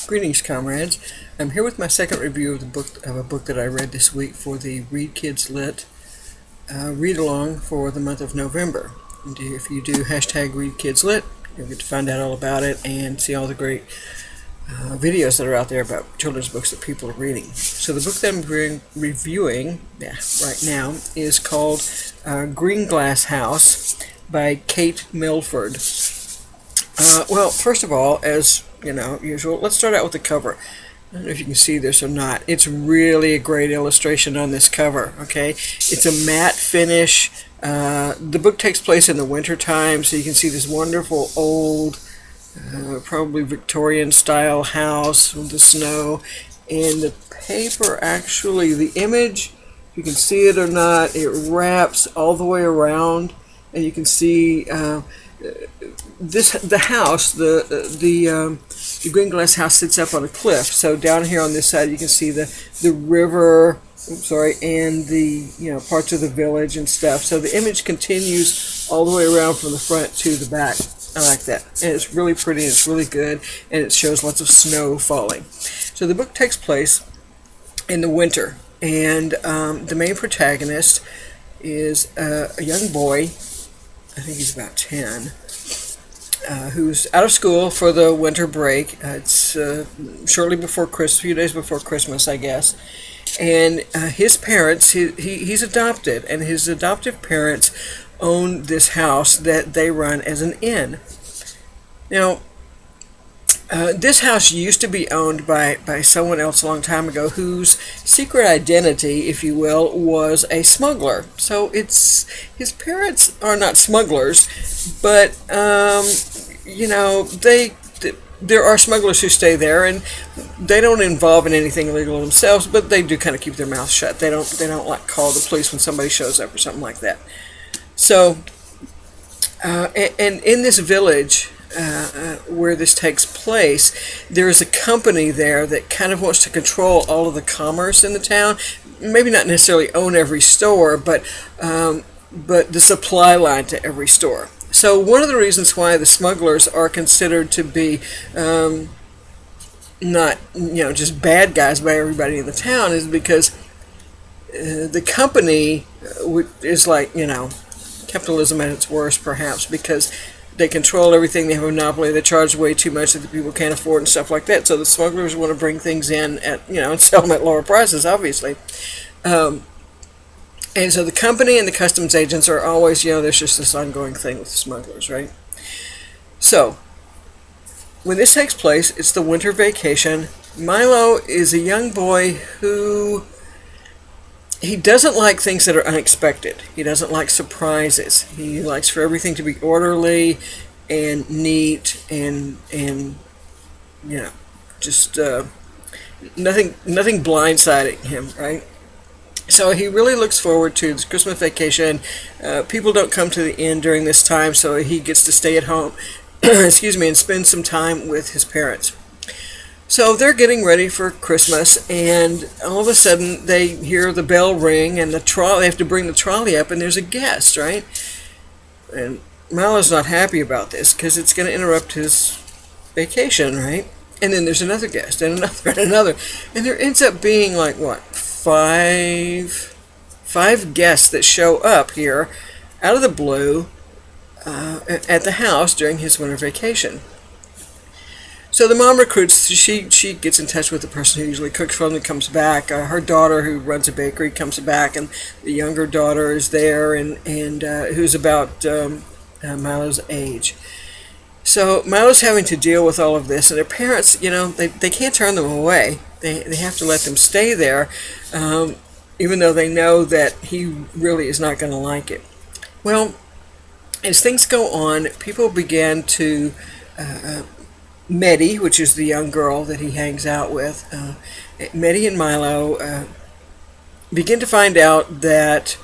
Greetings, comrades. I'm here with my second review of a book that I read this week for the Read Kids Lit read along for the month of November. And if you do hashtag Read Kids Lit, you'll get to find out all about it and see all the great videos that are out there about children's books that people are reading. So the book that I'm reviewing right now is called Greenglass House by Kate Milford. Well, first of all, as usual, let's start out with the cover. I don't know if you can see this or not. It's really a great illustration on this cover, okay? It's a matte finish. The book takes place in the winter time, so you can see this wonderful old, probably Victorian-style house with the snow. And the paper, actually, the image, you can see it or not, it wraps all the way around, and you can see the house, the Greenglass house sits up on a cliff. So down here on this side, you can see the river, and the parts of the village and stuff. So the image continues all the way around from the front to the back. I like that, and it's really pretty. And it's really good, and it shows lots of snow falling. So the book takes place in the winter, and the main protagonist is a young boy. I think he's about 10. Who's out of school for the winter break. It's shortly before Christmas, a few days before Christmas, I guess. And his parents, he's adopted, and his adoptive parents own this house that they run as an inn. Now, this house used to be owned by someone else a long time ago whose secret identity, if you will, was a smuggler. So his parents are not smugglers, but there are smugglers who stay there, and they don't involve in anything illegal themselves, but they do kind of keep their mouth shut. They don't like call the police when somebody shows up or something like that. So, and in this village where this takes place, there is a company there that kind of wants to control all of the commerce in the town. Maybe not necessarily own every store, but the supply line to every store. So one of the reasons why the smugglers are considered to be not just bad guys by everybody in the town is because the company is like capitalism at its worst, perhaps, because they control everything. They have a monopoly. They charge way too much that the people can't afford and stuff like that. So the smugglers want to bring things in at and sell them at lower prices, obviously. And so the company and the customs agents are always, there's just this ongoing thing with the smugglers, right? So, when this takes place, it's the winter vacation. Milo is a young boy who, he doesn't like things that are unexpected. He doesn't like surprises. He likes for everything to be orderly and neat and just nothing blindsiding him, right? So he really looks forward to this Christmas vacation. People don't come to the inn during this time, so he gets to stay at home, and spend some time with his parents. So they're getting ready for Christmas, and all of a sudden they hear the bell ring, and they have to bring the trolley up, and there's a guest, right? And Milo's not happy about this because it's going to interrupt his vacation, right? And then there's another guest, and another, and another, and there ends up being like five guests that show up here out of the blue at the house during his winter vacation. So the mom recruits. She gets in touch with the person who usually cooks for them and comes back. Her daughter, who runs a bakery, comes back, and the younger daughter is there, and who's about Milo's age. So Milo's having to deal with all of this, and their parents, they can't turn them away. They have to let them stay there, even though they know that he really is not going to like it. Well, as things go on, people begin to Meddy, which is the young girl that he hangs out with, Meddy and Milo begin to find out that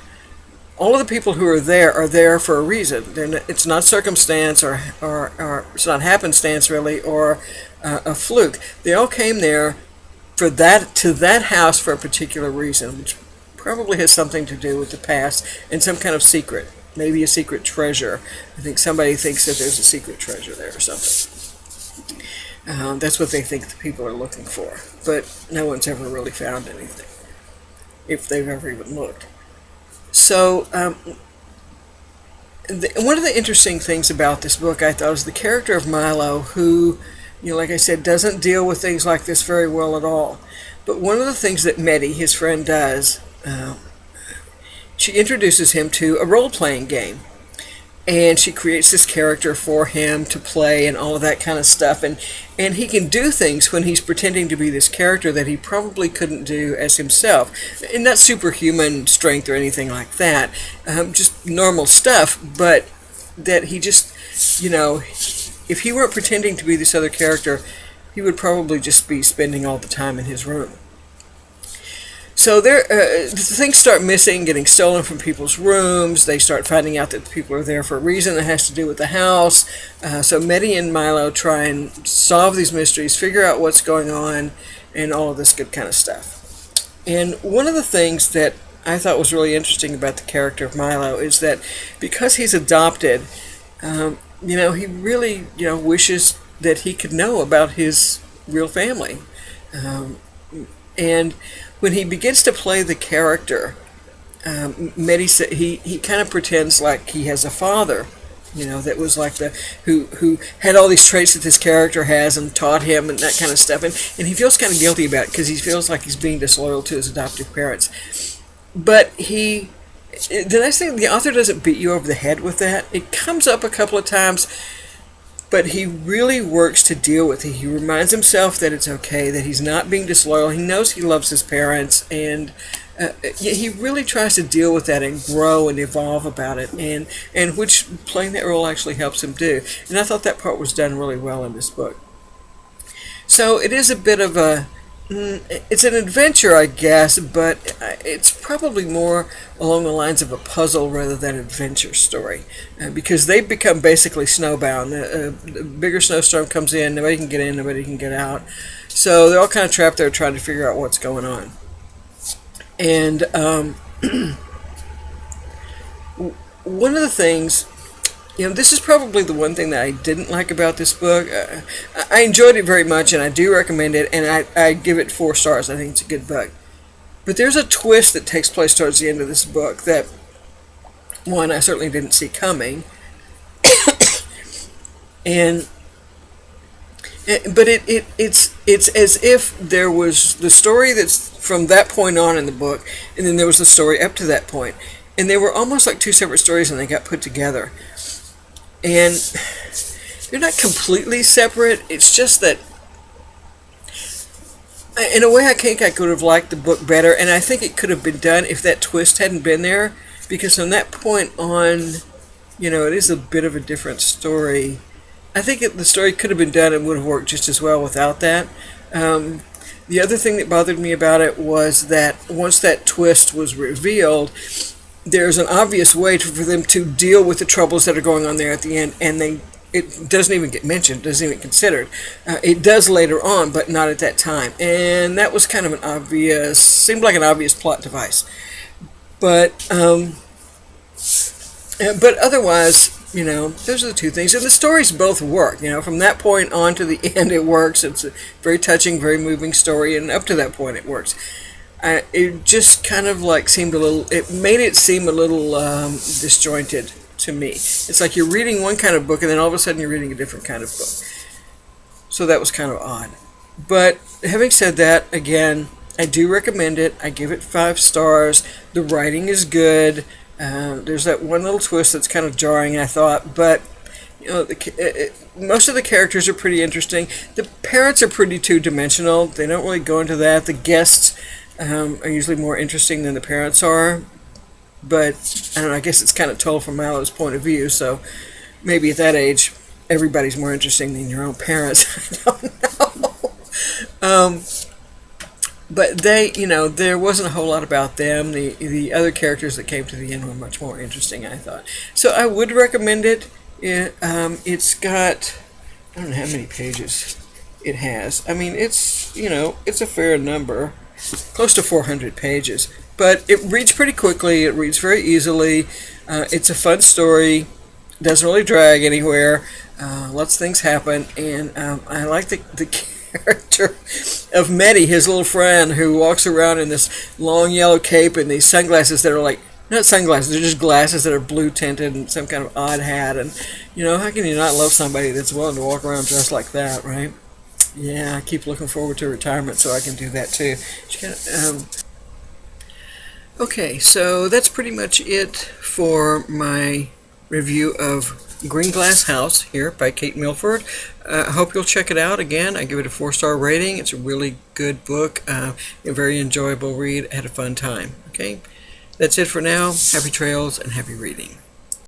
all of the people who are there for a reason. It's not circumstance or it's not happenstance really, or a fluke. They all came there to that house for a particular reason, which probably has something to do with the past and some kind of secret, maybe a secret treasure. I think somebody thinks that there's a secret treasure there or something. That's what they think the people are looking for, but no one's ever really found anything, if they've ever even looked. So, one of the interesting things about this book, I thought, is the character of Milo, who, like I said, doesn't deal with things like this very well at all. But one of the things that Meddy, his friend, does, she introduces him to a role-playing game. And she creates this character for him to play and all of that kind of stuff. And he can do things when he's pretending to be this character that he probably couldn't do as himself. And not superhuman strength or anything like that. Just normal stuff. But that he just, if he weren't pretending to be this other character, he would probably just be spending all the time in his room. So things start missing, getting stolen from people's rooms. They start finding out that people are there for a reason that has to do with the house. So Meddy and Milo try and solve these mysteries, figure out what's going on, and all of this good kind of stuff. And one of the things that I thought was really interesting about the character of Milo is that because he's adopted, he really, wishes that he could know about his real family. And when he begins to play the character, Meddy said he kind of pretends like he has a father, that was like who had all these traits that this character has and taught him and that kind of stuff. And he feels kind of guilty about it because he feels like he's being disloyal to his adoptive parents. But the nice thing, the author doesn't beat you over the head with that. It comes up a couple of times, but he really works to deal with it. He reminds himself that it's okay, that he's not being disloyal. He knows he loves his parents, and he really tries to deal with that and grow and evolve about it, and which playing that role actually helps him do. And I thought that part was done really well in this book. So it is a bit of it's an adventure, I guess, but it's probably more along the lines of a puzzle rather than an adventure story, because they become basically snowbound. The bigger snowstorm comes in, nobody can get in, nobody can get out, so they're all kind of trapped there trying to figure out what's going on. And one of the things, this is probably the one thing that I didn't like about this book. I enjoyed it very much, and I do recommend it, and I give it 4 stars. I think it's a good book. But there's a twist that takes place towards the end of this book that, one, I certainly didn't see coming. But it's as if there was the story that's from that point on in the book, and then there was the story up to that point. And they were almost like 2 separate stories, and they got put together. And they're not completely separate. It's just that, in a way, I think I could have liked the book better, and I think it could have been done if that twist hadn't been there, because from that point on, it is a bit of a different story. I think the story could have been done and would have worked just as well without that. The other thing that bothered me about it was that once that twist was revealed, there's an obvious way for them to deal with the troubles that are going on there at the end, and it doesn't even get mentioned, doesn't even considered. It does later on, but not at that time. And that was kind of seemed like an obvious plot device. But otherwise, those are the 2 things. And the stories both work. From that point on to the end, it works. It's a very touching, very moving story, and up to that point, it works. It just kind of seemed a little, it made it seem a little disjointed to me. It's like you're reading one kind of book and then all of a sudden you're reading a different kind of book. So that was kind of odd. But having said that, again, I do recommend it. I give it 5 stars. The writing is good. There's that one little twist that's kind of jarring, I thought, but most of the characters are pretty interesting. The parents are pretty two-dimensional. They don't really go into that. The guests are usually more interesting than the parents are, but I don't know, I guess it's kind of told from Milo's point of view, so maybe at that age everybody's more interesting than your own parents. I don't know. But they, there wasn't a whole lot about them. The other characters that came to the end were much more interesting, I thought. So I would recommend it. It's got, I don't know how many pages it has. I mean, it's a fair number, close to 400 pages. But it reads pretty quickly. It reads very easily. It's a fun story. Doesn't really drag anywhere. Lots of things happen, and I like the character of Meddy, his little friend, who walks around in this long yellow cape and these sunglasses that are like, not sunglasses, they're just glasses that are blue tinted and some kind of odd hat. And, how can you not love somebody that's willing to walk around dressed like that, right? Yeah, I keep looking forward to retirement so I can do that too. Okay, so that's pretty much it for my review of Greenglass House here by Kate Milford. I hope you'll check it out. Again, I give it a 4-star rating. It's a really good book, a very enjoyable read. I had a fun time. Okay, that's it for now. Happy trails and happy reading.